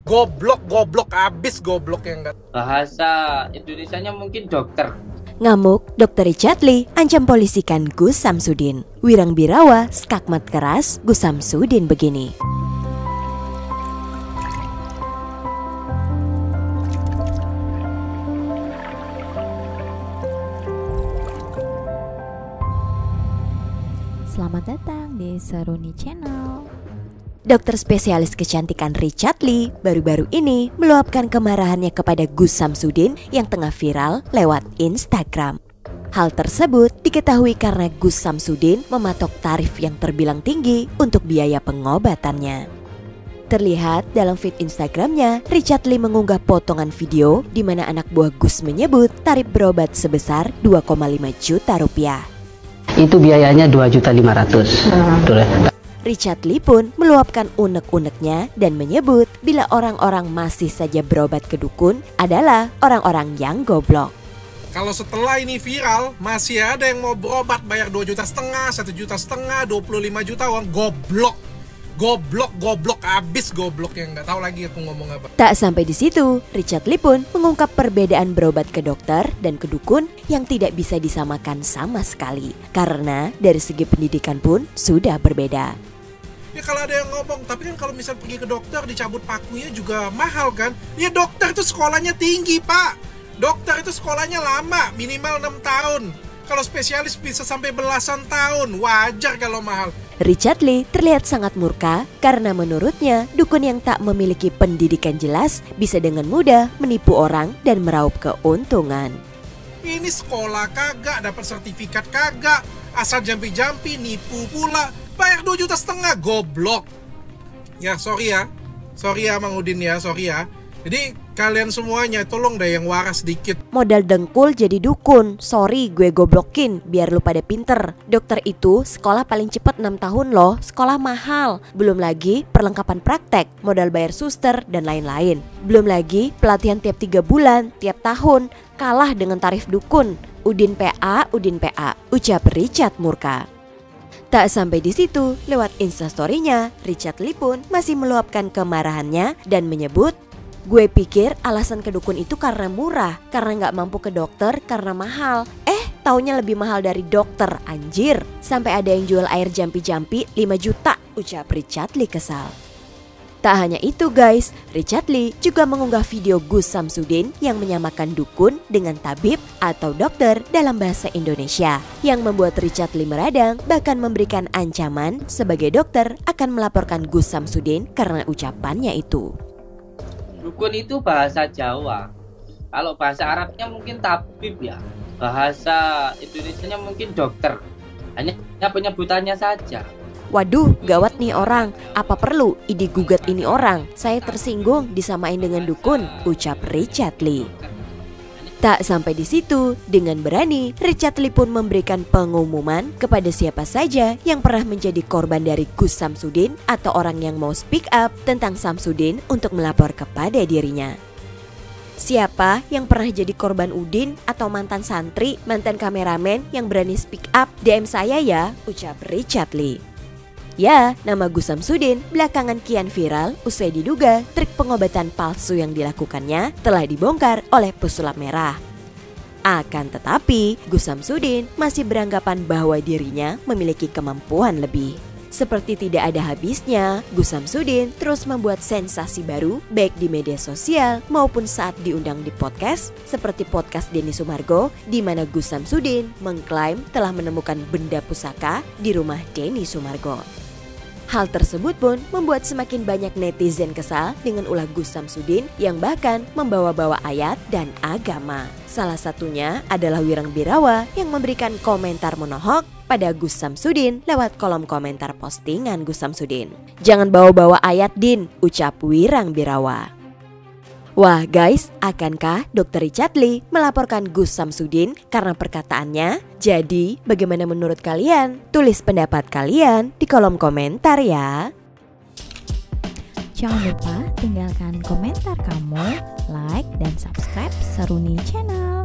Goblok abis goblok yang enggak. Bahasa Indonesianya mungkin dokter. Ngamuk, Dr. Richard Lee ancam polisikan Gus Samsudin. Wirang Birawa skakmat keras Gus Samsudin begini. Selamat datang di Seruni Channel. Dokter spesialis kecantikan Richard Lee baru-baru ini meluapkan kemarahannya kepada Gus Samsudin yang tengah viral lewat Instagram. Hal tersebut diketahui karena Gus Samsudin mematok tarif yang terbilang tinggi untuk biaya pengobatannya. Terlihat dalam feed Instagramnya, Richard Lee mengunggah potongan video di mana anak buah Gus menyebut tarif berobat sebesar 2,5 juta rupiah. Itu biayanya 2.500.000. Richard Lee pun meluapkan unek-uneknya dan menyebut bila orang-orang masih saja berobat ke dukun adalah orang-orang yang goblok. Kalau setelah ini viral masih ada yang mau berobat bayar 2,5 juta, 1,5 juta, 25 juta uang, goblok abis goblok yang nggak tahu lagi aku ngomong apa. Tak sampai di situ, Richard Lee pun mengungkap perbedaan berobat ke dokter dan ke dukun yang tidak bisa disamakan sama sekali karena dari segi pendidikan pun sudah berbeda. Ya kalau ada yang ngomong, tapi kan kalau misal pergi ke dokter dicabut pakunya juga mahal kan? Ya dokter itu sekolahnya tinggi pak. Dokter itu sekolahnya lama, minimal 6 tahun. Kalau spesialis bisa sampai belasan tahun, wajar kalau mahal. Richard Lee terlihat sangat murka karena menurutnya dukun yang tak memiliki pendidikan jelas bisa dengan mudah menipu orang dan meraup keuntungan. Ini sekolah kagak, dapat sertifikat kagak, asal jampi-jampi, nipu pula. Bayar 2,5 juta, goblok. Ya sorry ya Mang Udin ya, sorry ya. Jadi kalian semuanya tolong deh yang waras dikit. Modal dengkul jadi dukun, sorry gue goblokin biar lu pada pinter. Dokter itu sekolah paling cepat 6 tahun loh, sekolah mahal. Belum lagi perlengkapan praktek, modal bayar suster dan lain-lain. Belum lagi pelatihan tiap 3 bulan, tiap tahun. Kalah dengan tarif dukun. Udin PA, ucap Richard murka. Tak sampai di situ, lewat instastory-nya, Richard Lee pun masih meluapkan kemarahannya dan menyebut, gue pikir alasan ke dukun itu karena murah, karena nggak mampu ke dokter karena mahal. Taunya lebih mahal dari dokter, anjir. Sampai ada yang jual air jampi-jampi 5 juta, ucap Richard Lee kesal. Tak hanya itu guys, Richard Lee juga mengunggah video Gus Samsudin yang menyamakan dukun dengan tabib atau dokter dalam bahasa Indonesia, yang membuat Richard Lee meradang bahkan memberikan ancaman sebagai dokter akan melaporkan Gus Samsudin karena ucapannya itu. Dukun itu bahasa Jawa. Kalau bahasa Arabnya mungkin tabib ya. Bahasa Indonesianya mungkin dokter. Hanya penyebutannya saja. Waduh, gawat nih orang. Apa perlu digugat ini orang? Saya tersinggung disamain dengan dukun, ucap Richard Lee. Tak sampai di situ, dengan berani Richard Lee pun memberikan pengumuman kepada siapa saja yang pernah menjadi korban dari Gus Samsudin atau orang yang mau speak up tentang Samsudin untuk melapor kepada dirinya. Siapa yang pernah jadi korban Udin atau mantan santri, mantan kameramen yang berani speak up, DM saya ya, ucap Richard Lee. Ya, nama Gus Samsudin belakangan kian viral usai diduga trik pengobatan palsu yang dilakukannya telah dibongkar oleh pesulap merah. Akan tetapi, Gus Samsudin masih beranggapan bahwa dirinya memiliki kemampuan lebih. Seperti tidak ada habisnya, Gus Samsudin terus membuat sensasi baru baik di media sosial maupun saat diundang di podcast seperti podcast Denny Sumargo, di mana Gus Samsudin mengklaim telah menemukan benda pusaka di rumah Denny Sumargo. Hal tersebut pun membuat semakin banyak netizen kesal dengan ulah Gus Samsudin yang bahkan membawa-bawa ayat dan agama. Salah satunya adalah Wirang Birawa yang memberikan komentar menohok pada Gus Samsudin lewat kolom komentar postingan Gus Samsudin. Jangan bawa-bawa ayat Din, ucap Wirang Birawa. Wah guys, akankah Dr. Richard Lee melaporkan Gus Samsudin karena perkataannya? Jadi bagaimana menurut kalian? Tulis pendapat kalian di kolom komentar ya. Jangan lupa tinggalkan komentar kamu, like dan subscribe Seruni Channel.